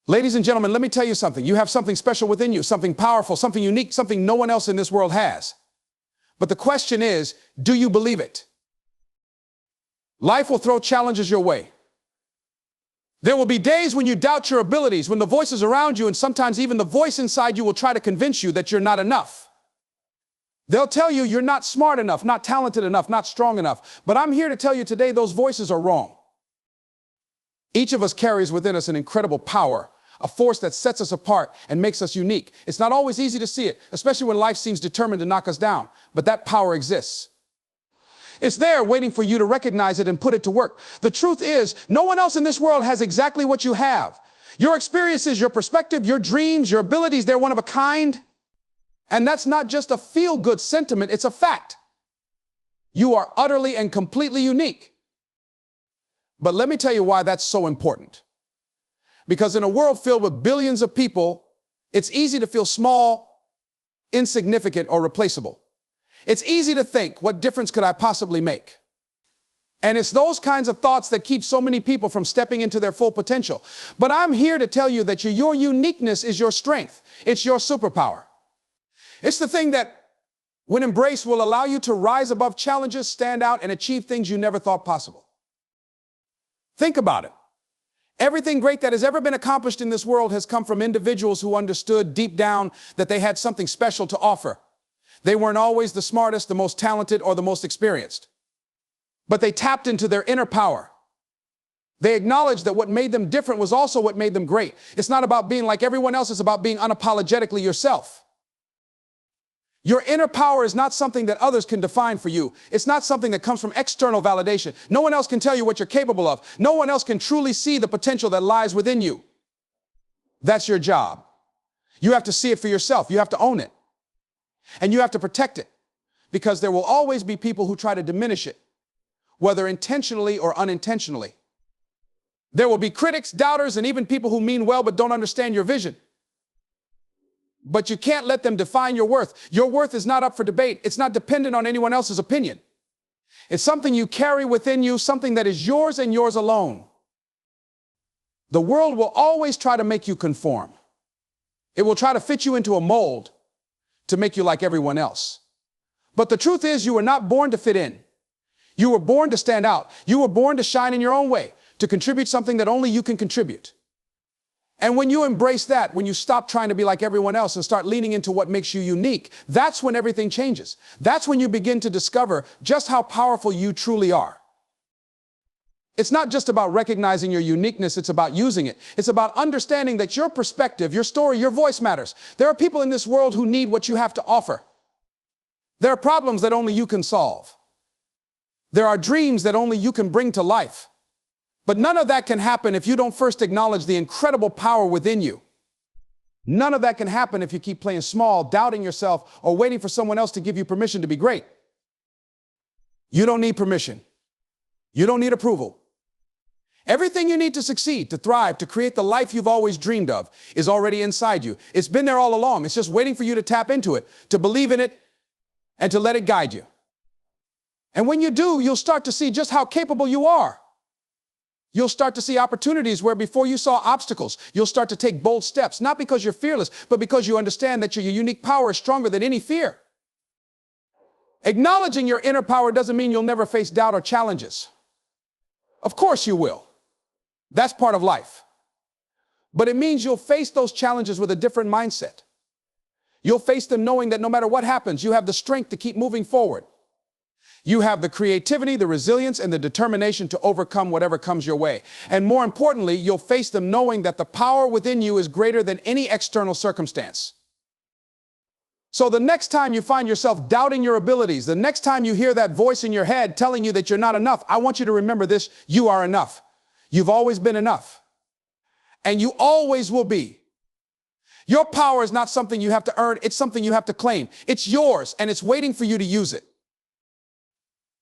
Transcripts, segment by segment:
Ladies and gentlemen, let me tell you something. You have something special within you, something powerful, something unique, something no one else in this world has. But the question is, do you believe it? Life will throw challenges your way. There will be days when you doubt your abilities, when the voices around you and sometimes even the voice inside you will try to convince you that you're not enough. They'll tell you you're not smart enough, not talented enough, not strong enough. But I'm here to tell you today those voices are wrong. Each of us carries within us an incredible power, a force that sets us apart and makes us unique. It's not always easy to see it, especially when life seems determined to knock us down, but that power exists. It's there waiting for you to recognize it and put it to work. The truth is, no one else in this world has exactly what you have. Your experiences, your perspective, your dreams, your abilities, they're one of a kind. And that's not just a feel-good sentiment, it's a fact. You are utterly and completely unique. But let me tell you why that's so important. Because in a world filled with billions of people, it's easy to feel small, insignificant, or replaceable. It's easy to think, what difference could I possibly make? And it's those kinds of thoughts that keep so many people from stepping into their full potential. But I'm here to tell you that your uniqueness is your strength. It's your superpower. It's the thing that, when embraced, will allow you to rise above challenges, stand out, and achieve things you never thought possible. Think about it. Everything great that has ever been accomplished in this world has come from individuals who understood deep down that they had something special to offer. They weren't always the smartest, the most talented, or the most experienced. But they tapped into their inner power. They acknowledged that what made them different was also what made them great. It's not about being like everyone else, it's about being unapologetically yourself. Your inner power is not something that others can define for you. It's not something that comes from external validation. No one else can tell you what you're capable of. No one else can truly see the potential that lies within you. That's your job. You have to see it for yourself. You have to own it. And you have to protect it. Because there will always be people who try to diminish it, whether intentionally or unintentionally. There will be critics, doubters, and even people who mean well but don't understand your vision. But you can't let them define your worth. Your worth is not up for debate. It's not dependent on anyone else's opinion. It's something you carry within you, something that is yours and yours alone. The world will always try to make you conform. It will try to fit you into a mold to make you like everyone else. But the truth is, you were not born to fit in. You were born to stand out. You were born to shine in your own way, to contribute something that only you can contribute. And when you embrace that, when you stop trying to be like everyone else and start leaning into what makes you unique, that's when everything changes. That's when you begin to discover just how powerful you truly are. It's not just about recognizing your uniqueness, it's about using it. It's about understanding that your perspective, your story, your voice matters. There are people in this world who need what you have to offer. There are problems that only you can solve. There are dreams that only you can bring to life. But none of that can happen if you don't first acknowledge the incredible power within you. None of that can happen if you keep playing small, doubting yourself, or waiting for someone else to give you permission to be great. You don't need permission. You don't need approval. Everything you need to succeed, to thrive, to create the life you've always dreamed of is already inside you. It's been there all along. It's just waiting for you to tap into it, to believe in it, and to let it guide you. And when you do, you'll start to see just how capable you are. You'll start to see opportunities where before you saw obstacles. You'll start to take bold steps, not because you're fearless, but because you understand that your unique power is stronger than any fear. Acknowledging your inner power doesn't mean you'll never face doubt or challenges. Of course you will. That's part of life. But it means you'll face those challenges with a different mindset. You'll face them knowing that no matter what happens, you have the strength to keep moving forward. You have the creativity, the resilience, and the determination to overcome whatever comes your way. And more importantly, you'll face them knowing that the power within you is greater than any external circumstance. So the next time you find yourself doubting your abilities, the next time you hear that voice in your head telling you that you're not enough, I want you to remember this: you are enough. You've always been enough. And you always will be. Your power is not something you have to earn, it's something you have to claim. It's yours, and it's waiting for you to use it.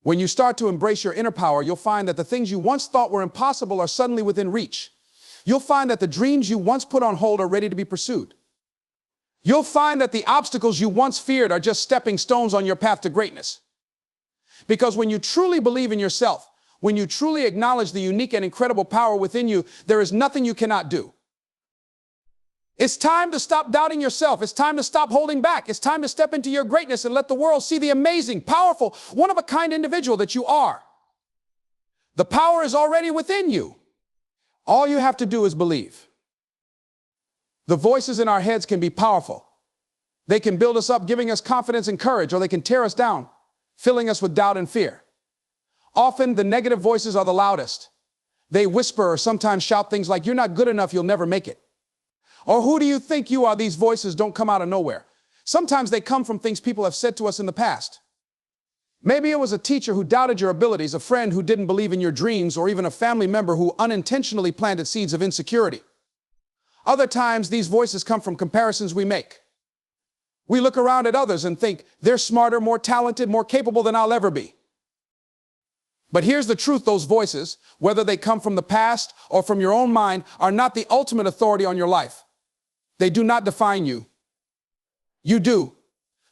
When you start to embrace your inner power, you'll find that the things you once thought were impossible are suddenly within reach. You'll find that the dreams you once put on hold are ready to be pursued. You'll find that the obstacles you once feared are just stepping stones on your path to greatness. Because when you truly believe in yourself, when you truly acknowledge the unique and incredible power within you, there is nothing you cannot do. It's time to stop doubting yourself. It's time to stop holding back. It's time to step into your greatness and let the world see the amazing, powerful, one-of-a-kind individual that you are. The power is already within you. All you have to do is believe. The voices in our heads can be powerful. They can build us up, giving us confidence and courage, or they can tear us down, filling us with doubt and fear. Often, the negative voices are the loudest. They whisper or sometimes shout things like, "You're not good enough, you'll never make it." Or, "Who do you think you are?" These voices don't come out of nowhere. Sometimes they come from things people have said to us in the past. Maybe it was a teacher who doubted your abilities, a friend who didn't believe in your dreams, or even a family member who unintentionally planted seeds of insecurity. Other times, these voices come from comparisons we make. We look around at others and think, they're smarter, more talented, more capable than I'll ever be. But here's the truth: those voices, whether they come from the past or from your own mind, are not the ultimate authority on your life. They do not define you. You do.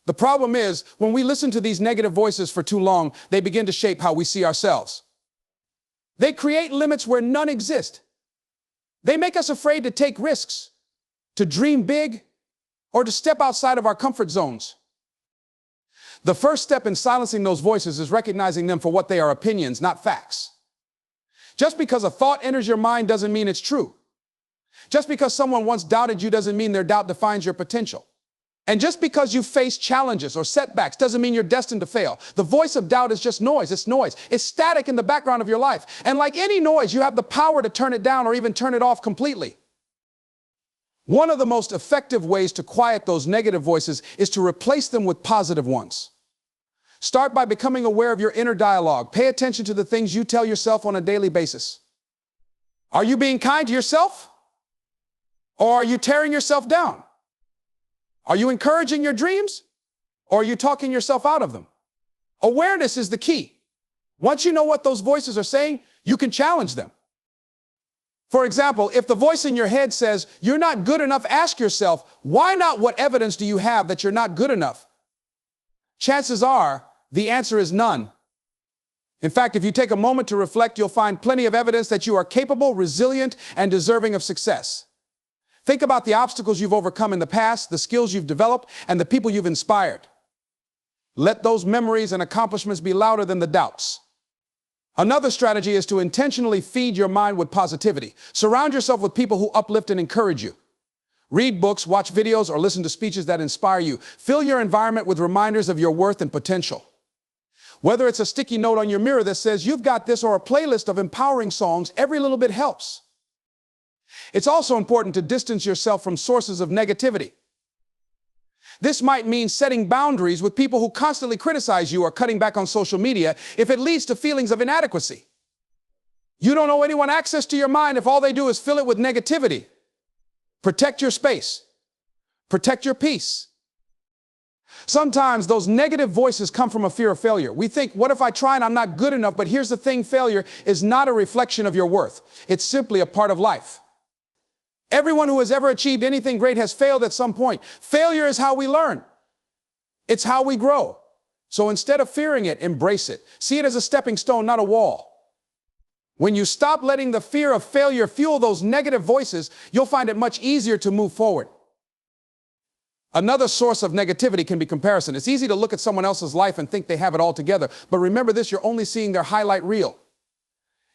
The problem is, when we listen to these negative voices for too long, they begin to shape how we see ourselves. They create limits where none exist. They make us afraid to take risks, to dream big, or to step outside of our comfort zones. The first step in silencing those voices is recognizing them for what they are: opinions, not facts. Just because a thought enters your mind doesn't mean it's true. Just because someone once doubted you doesn't mean their doubt defines your potential. And just because you face challenges or setbacks doesn't mean you're destined to fail. The voice of doubt is just noise. It's noise. It's static in the background of your life. And like any noise, you have the power to turn it down or even turn it off completely. One of the most effective ways to quiet those negative voices is to replace them with positive ones. Start by becoming aware of your inner dialogue. Pay attention to the things you tell yourself on a daily basis. Are you being kind to yourself? Or are you tearing yourself down? Are you encouraging your dreams? Or are you talking yourself out of them? Awareness is the key. Once you know what those voices are saying, you can challenge them. For example, if the voice in your head says, "You're not good enough," ask yourself, why not? What evidence do you have that you're not good enough? Chances are, the answer is none. In fact, if you take a moment to reflect, you'll find plenty of evidence that you are capable, resilient, and deserving of success. Think about the obstacles you've overcome in the past, the skills you've developed, and the people you've inspired. Let those memories and accomplishments be louder than the doubts. Another strategy is to intentionally feed your mind with positivity. Surround yourself with people who uplift and encourage you. Read books, watch videos, or listen to speeches that inspire you. Fill your environment with reminders of your worth and potential. Whether it's a sticky note on your mirror that says, "You've got this," or a playlist of empowering songs, every little bit helps. It's also important to distance yourself from sources of negativity. This might mean setting boundaries with people who constantly criticize you, or cutting back on social media if it leads to feelings of inadequacy. You don't owe anyone access to your mind if all they do is fill it with negativity. Protect your space. Protect your peace. Sometimes those negative voices come from a fear of failure. We think, what if I try and I'm not good enough? But here's the thing: failure is not a reflection of your worth. It's simply a part of life. Everyone who has ever achieved anything great has failed at some point. Failure is how we learn. It's how we grow. So instead of fearing it, embrace it. See it as a stepping stone, not a wall. When you stop letting the fear of failure fuel those negative voices, you'll find it much easier to move forward. Another source of negativity can be comparison. It's easy to look at someone else's life and think they have it all together. But remember this: you're only seeing their highlight reel.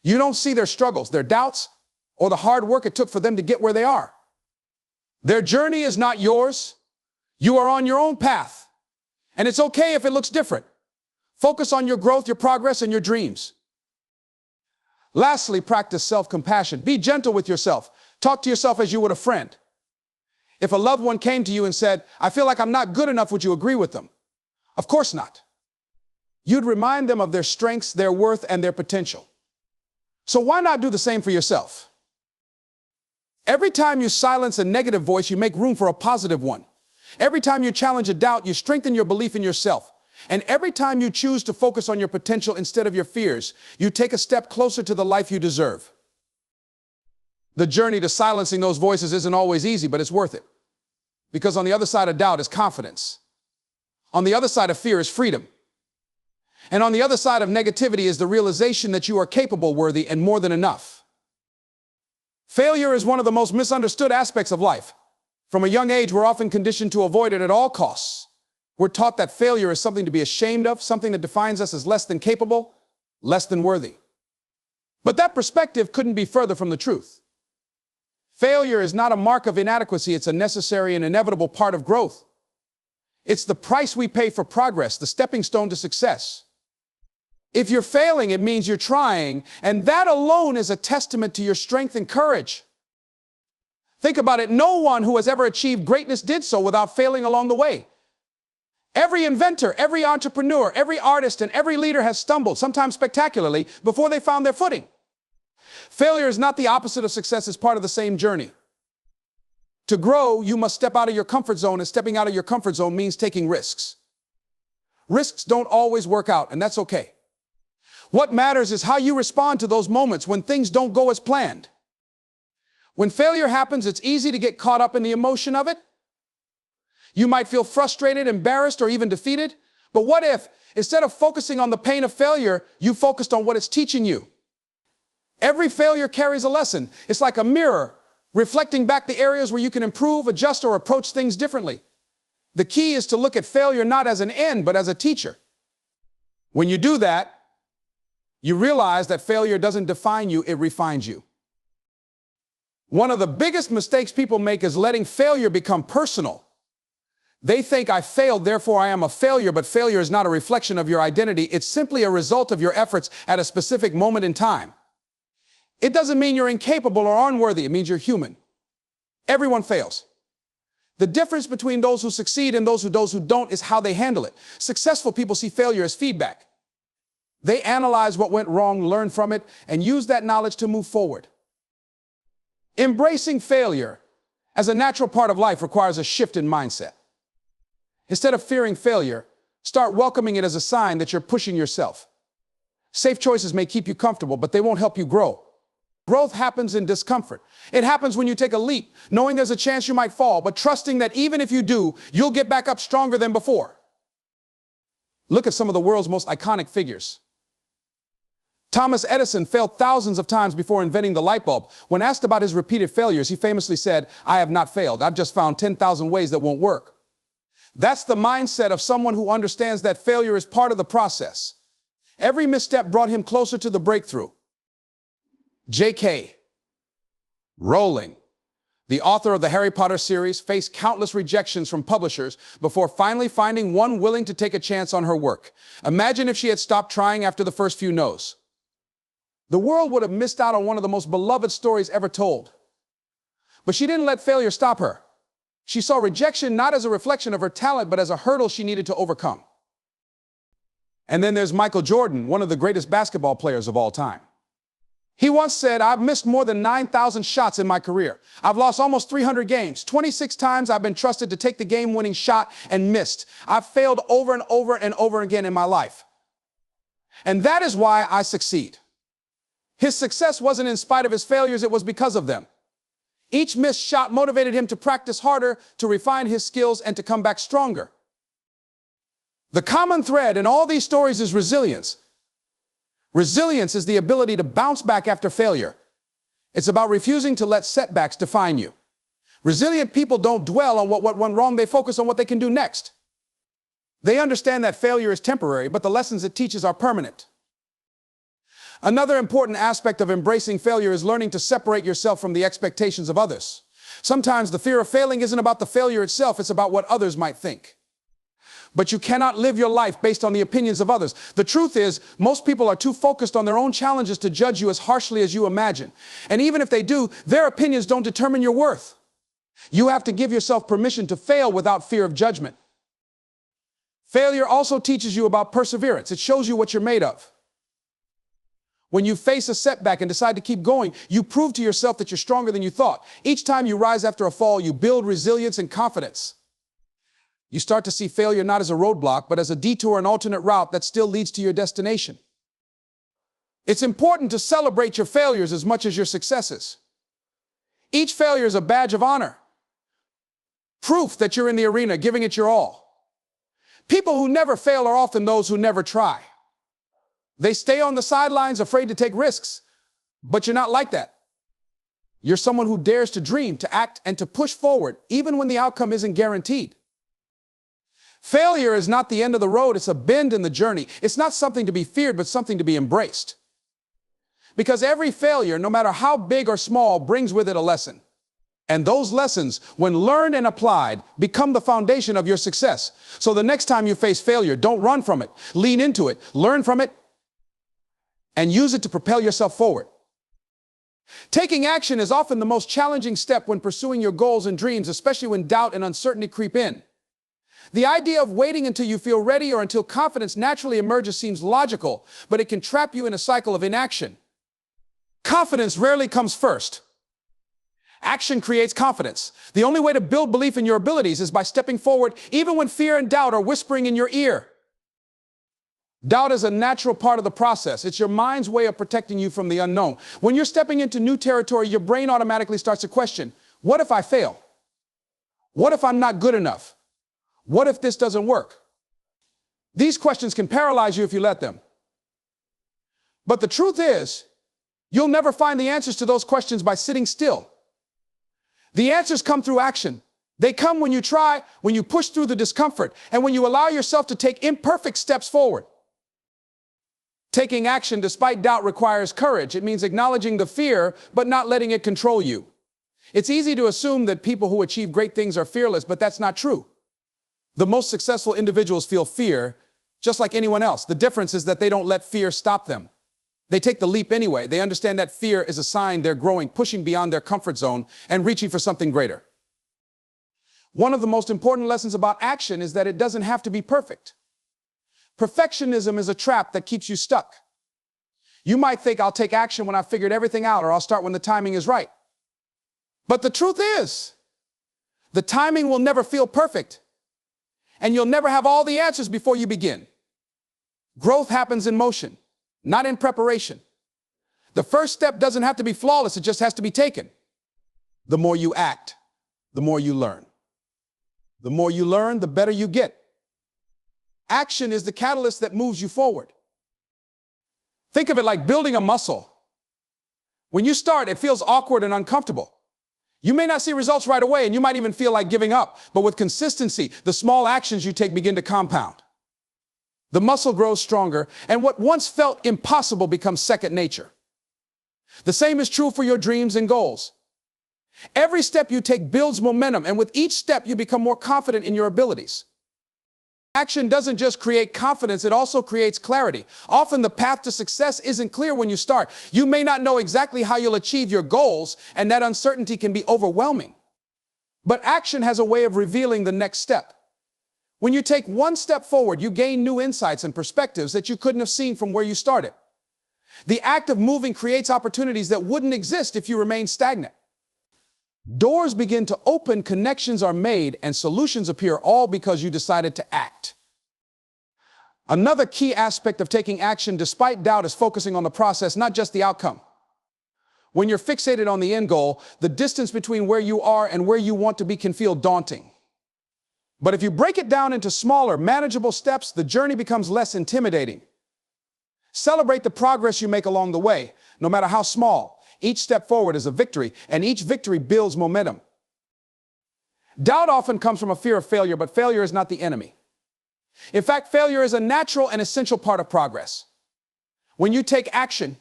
You don't see their struggles, their doubts, or the hard work it took for them to get where they are. Their journey is not yours. You are on your own path. And it's okay if it looks different. Focus on your growth, your progress, and your dreams. Lastly, practice self-compassion. Be gentle with yourself. Talk to yourself as you would a friend. If a loved one came to you and said, "I feel like I'm not good enough," would you agree with them? Of course not. You'd remind them of their strengths, their worth, and their potential. So why not do the same for yourself? Every time you silence a negative voice, you make room for a positive one. Every time you challenge a doubt, you strengthen your belief in yourself. And every time you choose to focus on your potential instead of your fears, you take a step closer to the life you deserve. The journey to silencing those voices isn't always easy, but it's worth it. Because on the other side of doubt is confidence. On the other side of fear is freedom. And on the other side of negativity is the realization that you are capable, worthy, and more than enough. Failure is one of the most misunderstood aspects of life. From a young age, we're often conditioned to avoid it at all costs. We're taught that failure is something to be ashamed of, something that defines us as less than capable, less than worthy. But that perspective couldn't be further from the truth. Failure is not a mark of inadequacy, it's a necessary and inevitable part of growth. It's the price we pay for progress, the stepping stone to success. If you're failing, it means you're trying, and that alone is a testament to your strength and courage. Think about it, no one who has ever achieved greatness did so without failing along the way. Every inventor, every entrepreneur, every artist, and every leader has stumbled, sometimes spectacularly, before they found their footing. Failure is not the opposite of success, it's part of the same journey. To grow, you must step out of your comfort zone, and stepping out of your comfort zone means taking risks. Risks don't always work out, and that's okay. What matters is how you respond to those moments when things don't go as planned. When failure happens, it's easy to get caught up in the emotion of it. You might feel frustrated, embarrassed, or even defeated. But what if, instead of focusing on the pain of failure, you focused on what it's teaching you? Every failure carries a lesson. It's like a mirror, reflecting back the areas where you can improve, adjust, or approach things differently. The key is to look at failure not as an end, but as a teacher. When you do that, you realize that failure doesn't define you, it refines you. One of the biggest mistakes people make is letting failure become personal. They think I failed, therefore I am a failure, but failure is not a reflection of your identity. It's simply a result of your efforts at a specific moment in time. It doesn't mean you're incapable or unworthy. It means you're human. Everyone fails. The difference between those who succeed and those who don't is how they handle it. Successful people see failure as feedback. They analyze what went wrong, learn from it, and use that knowledge to move forward. Embracing failure as a natural part of life requires a shift in mindset. Instead of fearing failure, start welcoming it as a sign that you're pushing yourself. Safe choices may keep you comfortable, but they won't help you grow. Growth happens in discomfort. It happens when you take a leap, knowing there's a chance you might fall, but trusting that even if you do, you'll get back up stronger than before. Look at some of the world's most iconic figures. Thomas Edison failed thousands of times before inventing the light bulb. When asked about his repeated failures, he famously said, "I have not failed. I've just found 10,000 ways that won't work." That's the mindset of someone who understands that failure is part of the process. Every misstep brought him closer to the breakthrough. J.K. Rowling, the author of the Harry Potter series, faced countless rejections from publishers before finally finding one willing to take a chance on her work. Imagine if she had stopped trying after the first few no's. The world would have missed out on one of the most beloved stories ever told. But she didn't let failure stop her. She saw rejection not as a reflection of her talent, but as a hurdle she needed to overcome. And then there's Michael Jordan, one of the greatest basketball players of all time. He once said, "I've missed more than 9,000 shots in my career. I've lost almost 300 games. 26 times I've been trusted to take the game-winning shot and missed. I've failed over and over and over again in my life. And that is why I succeed." His success wasn't in spite of his failures, it was because of them. Each missed shot motivated him to practice harder, to refine his skills, and to come back stronger. The common thread in all these stories is resilience. Resilience is the ability to bounce back after failure. It's about refusing to let setbacks define you. Resilient people don't dwell on what went wrong, they focus on what they can do next. They understand that failure is temporary, but the lessons it teaches are permanent. Another important aspect of embracing failure is learning to separate yourself from the expectations of others. Sometimes the fear of failing isn't about the failure itself, it's about what others might think. But you cannot live your life based on the opinions of others. The truth is, most people are too focused on their own challenges to judge you as harshly as you imagine. And even if they do, their opinions don't determine your worth. You have to give yourself permission to fail without fear of judgment. Failure also teaches you about perseverance. It shows you what you're made of. When you face a setback and decide to keep going, you prove to yourself that you're stronger than you thought. Each time you rise after a fall, you build resilience and confidence. You start to see failure not as a roadblock, but as a detour, an alternate route that still leads to your destination. It's important to celebrate your failures as much as your successes. Each failure is a badge of honor. Proof that you're in the arena, giving it your all. People who never fail are often those who never try. They stay on the sidelines, afraid to take risks, but you're not like that. You're someone who dares to dream, to act, and to push forward, even when the outcome isn't guaranteed. Failure is not the end of the road, it's a bend in the journey. It's not something to be feared, but something to be embraced. Because every failure, no matter how big or small, brings with it a lesson. And those lessons, when learned and applied, become the foundation of your success. So the next time you face failure, don't run from it. Lean into it, learn from it, and use it to propel yourself forward. Taking action is often the most challenging step when pursuing your goals and dreams, especially when doubt and uncertainty creep in. The idea of waiting until you feel ready or until confidence naturally emerges seems logical, but it can trap you in a cycle of inaction. Confidence rarely comes first. Action creates confidence. The only way to build belief in your abilities is by stepping forward, even when fear and doubt are whispering in your ear. Doubt is a natural part of the process. It's your mind's way of protecting you from the unknown. When you're stepping into new territory, your brain automatically starts to question, what if I fail? What if I'm not good enough? What if this doesn't work? These questions can paralyze you if you let them. But the truth is, you'll never find the answers to those questions by sitting still. The answers come through action. They come when you try, when you push through the discomfort, and when you allow yourself to take imperfect steps forward. Taking action despite doubt requires courage. It means acknowledging the fear, but not letting it control you. It's easy to assume that people who achieve great things are fearless, but that's not true. The most successful individuals feel fear, just like anyone else. The difference is that they don't let fear stop them. They take the leap anyway. They understand that fear is a sign they're growing, pushing beyond their comfort zone and reaching for something greater. One of the most important lessons about action is that it doesn't have to be perfect. Perfectionism is a trap that keeps you stuck. You might think, I'll take action when I've figured everything out, or I'll start when the timing is right. But the truth is, the timing will never feel perfect, and you'll never have all the answers before you begin. Growth happens in motion, not in preparation. The first step doesn't have to be flawless, it just has to be taken. The more you act, the more you learn. The more you learn, the better you get. Action is the catalyst that moves you forward. Think of it like building a muscle. When you start, it feels awkward and uncomfortable. You may not see results right away, and you might even feel like giving up. But with consistency, the small actions you take begin to compound. The muscle grows stronger, and what once felt impossible becomes second nature. The same is true for your dreams and goals. Every step you take builds momentum, and with each step you become more confident in your abilities. Action doesn't just create confidence, it also creates clarity. Often the path to success isn't clear when you start. You may not know exactly how you'll achieve your goals, and that uncertainty can be overwhelming. But action has a way of revealing the next step. When you take one step forward, you gain new insights and perspectives that you couldn't have seen from where you started. The act of moving creates opportunities that wouldn't exist if you remained stagnant. Doors begin to open, connections are made, and solutions appear, all because you decided to act. Another key aspect of taking action despite doubt is focusing on the process, not just the outcome. When you're fixated on the end goal, the distance between where you are and where you want to be can feel daunting. But if you break it down into smaller, manageable steps, the journey becomes less intimidating. Celebrate the progress you make along the way, no matter how small. Each step forward is a victory, and each victory builds momentum. Doubt often comes from a fear of failure, but failure is not the enemy. In fact, failure is a natural and essential part of progress. When you take action,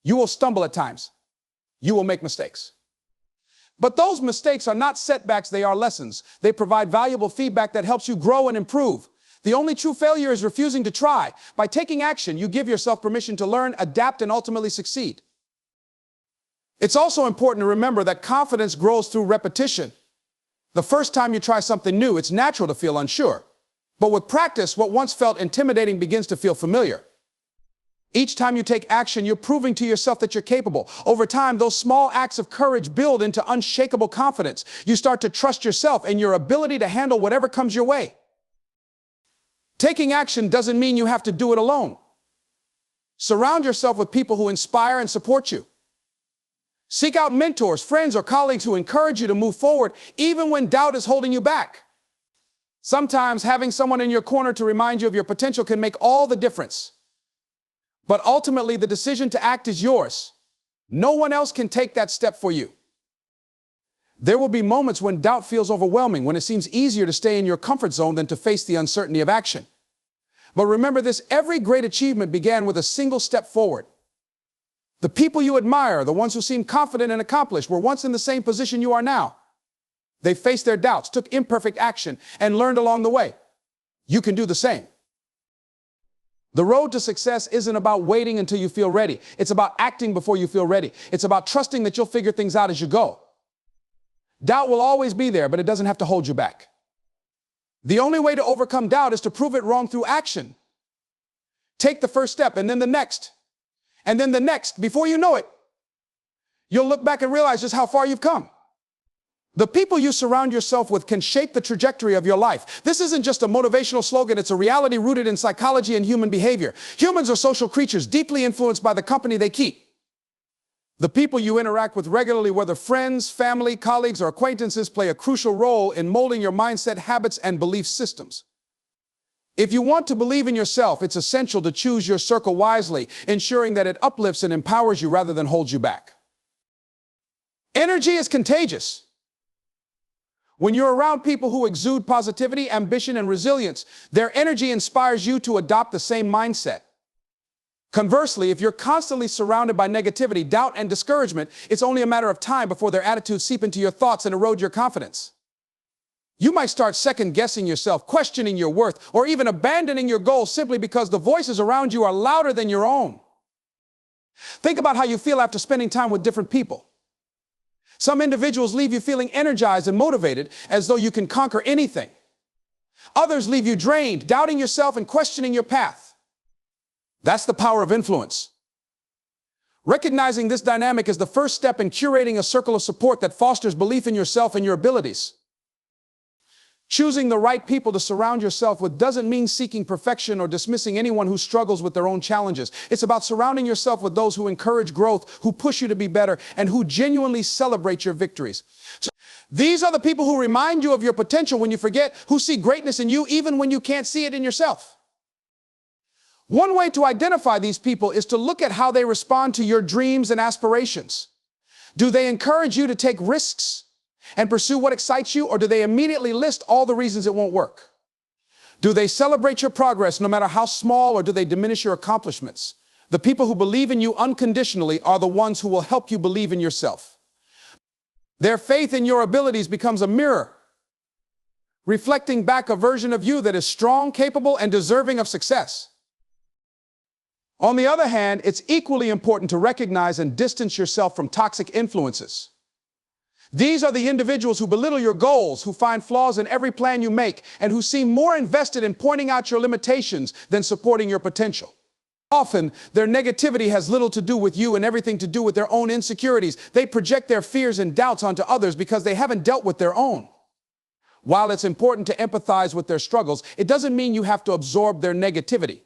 you will stumble at times. You will make mistakes. But those mistakes are not setbacks, they are lessons. They provide valuable feedback that helps you grow and improve. The only true failure is refusing to try. By taking action, you give yourself permission to learn, adapt, and ultimately succeed. It's also important to remember that confidence grows through repetition. The first time you try something new, it's natural to feel unsure. But with practice, what once felt intimidating begins to feel familiar. Each time you take action, you're proving to yourself that you're capable. Over time, those small acts of courage build into unshakable confidence. You start to trust yourself and your ability to handle whatever comes your way. Taking action doesn't mean you have to do it alone. Surround yourself with people who inspire and support you. Seek out mentors, friends, or colleagues who encourage you to move forward, even when doubt is holding you back. Sometimes having someone in your corner to remind you of your potential can make all the difference. But ultimately, the decision to act is yours. No one else can take that step for you. There will be moments when doubt feels overwhelming, when it seems easier to stay in your comfort zone than to face the uncertainty of action. But remember this, every great achievement began with a single step forward. The people you admire, the ones who seem confident and accomplished, were once in the same position you are now. They faced their doubts, took imperfect action, and learned along the way. You can do the same. The road to success isn't about waiting until you feel ready. It's about acting before you feel ready. It's about trusting that you'll figure things out as you go. Doubt will always be there, but it doesn't have to hold you back. The only way to overcome doubt is to prove it wrong through action. Take the first step, and then the next, and then the next. Before you know it, you'll look back and realize just how far you've come. The people you surround yourself with can shape the trajectory of your life. This isn't just a motivational slogan, it's a reality rooted in psychology and human behavior. Humans are social creatures, deeply influenced by the company they keep. The people you interact with regularly, whether friends, family, colleagues, or acquaintances, play a crucial role in molding your mindset, habits, and belief systems. If you want to believe in yourself, it's essential to choose your circle wisely, ensuring that it uplifts and empowers you rather than holds you back. Energy is contagious. When you're around people who exude positivity, ambition, and resilience, their energy inspires you to adopt the same mindset. Conversely, if you're constantly surrounded by negativity, doubt, and discouragement, it's only a matter of time before their attitudes seep into your thoughts and erode your confidence. You might start second-guessing yourself, questioning your worth, or even abandoning your goals simply because the voices around you are louder than your own. Think about how you feel after spending time with different people. Some individuals leave you feeling energized and motivated, as though you can conquer anything. Others leave you drained, doubting yourself and questioning your path. That's the power of influence. Recognizing this dynamic is the first step in curating a circle of support that fosters belief in yourself and your abilities. Choosing the right people to surround yourself with doesn't mean seeking perfection or dismissing anyone who struggles with their own challenges. It's about surrounding yourself with those who encourage growth, who push you to be better, and who genuinely celebrate your victories. So, these are the people who remind you of your potential when you forget, who see greatness in you even when you can't see it in yourself. One way to identify these people is to look at how they respond to your dreams and aspirations. Do they encourage you to take risks and pursue what excites you, or do they immediately list all the reasons it won't work? Do they celebrate your progress no matter how small, or do they diminish your accomplishments? The people who believe in you unconditionally are the ones who will help you believe in yourself. Their faith in your abilities becomes a mirror, reflecting back a version of you that is strong, capable, and deserving of success. On the other hand, it's equally important to recognize and distance yourself from toxic influences. These are the individuals who belittle your goals, who find flaws in every plan you make, and who seem more invested in pointing out your limitations than supporting your potential. Often, their negativity has little to do with you and everything to do with their own insecurities. They project their fears and doubts onto others because they haven't dealt with their own. While it's important to empathize with their struggles, it doesn't mean you have to absorb their negativity.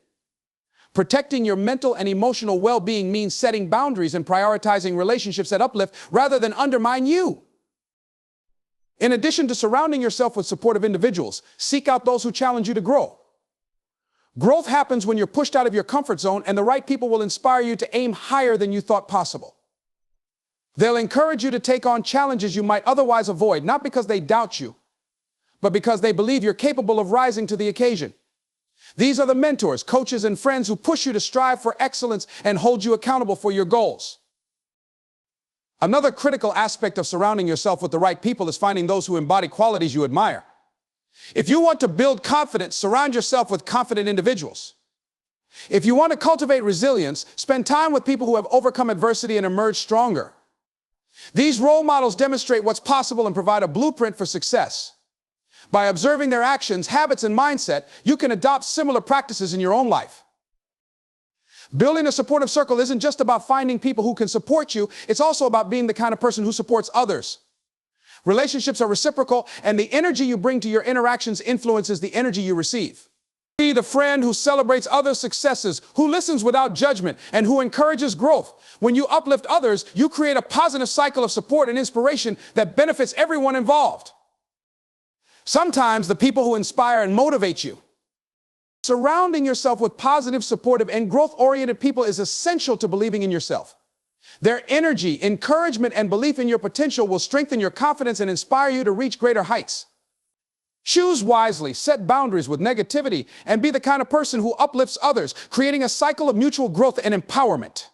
Protecting your mental and emotional well-being means setting boundaries and prioritizing relationships that uplift rather than undermine you. In addition to surrounding yourself with supportive individuals, seek out those who challenge you to grow. Growth happens when you're pushed out of your comfort zone, and the right people will inspire you to aim higher than you thought possible. They'll encourage you to take on challenges you might otherwise avoid, not because they doubt you, but because they believe you're capable of rising to the occasion. These are the mentors, coaches, and friends who push you to strive for excellence and hold you accountable for your goals. Another critical aspect of surrounding yourself with the right people is finding those who embody qualities you admire. If you want to build confidence, surround yourself with confident individuals. If you want to cultivate resilience, spend time with people who have overcome adversity and emerged stronger. These role models demonstrate what's possible and provide a blueprint for success. By observing their actions, habits, and mindset, you can adopt similar practices in your own life. Building a supportive circle isn't just about finding people who can support you, it's also about being the kind of person who supports others. Relationships are reciprocal, and the energy you bring to your interactions influences the energy you receive. Be the friend who celebrates others' successes, who listens without judgment, and who encourages growth. When you uplift others, you create a positive cycle of support and inspiration that benefits everyone involved. Sometimes the people who inspire and motivate you. Surrounding yourself with positive, supportive, and growth-oriented people is essential to believing in yourself. Their energy, encouragement, and belief in your potential will strengthen your confidence and inspire you to reach greater heights. Choose wisely, set boundaries with negativity, and be the kind of person who uplifts others, creating a cycle of mutual growth and empowerment.